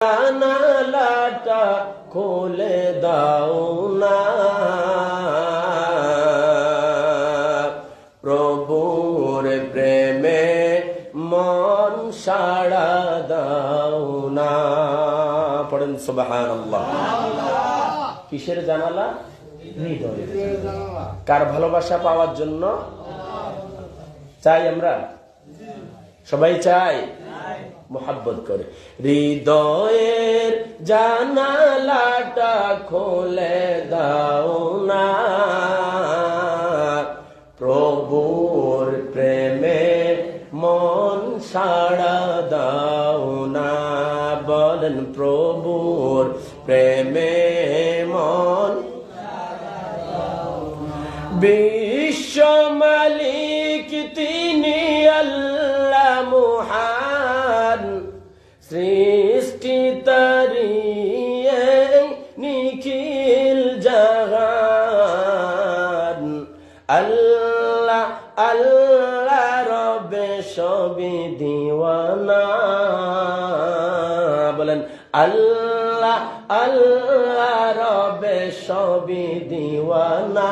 জানালাটা খুলে দাও না, প্রভুর প্রেমে মন সাড়া দাও না। পড়েন সুবহানাল্লাহ। কিসের জানালা? হৃদয়। কার ভালোবাসা পাওয়ার জন্য চাই আমরা? সবাই চাই, মোহাব্বত করে। হৃদয়ের জানালাটা খুলে দাও না, প্রভুর প্রেমে মন সাড়া দাও না। বলেন প্রভুর প্রেমে মন। বিশ্ব মালিক তিনি আল্লাহ মহান, সৃষ্টি তারি নিখিল জাহান। আল্লাহ আল্লাহ রবে সবই দিওয়ানা। বলেন আল্লাহ আল্লাহ রবে সবই দিওয়ানা।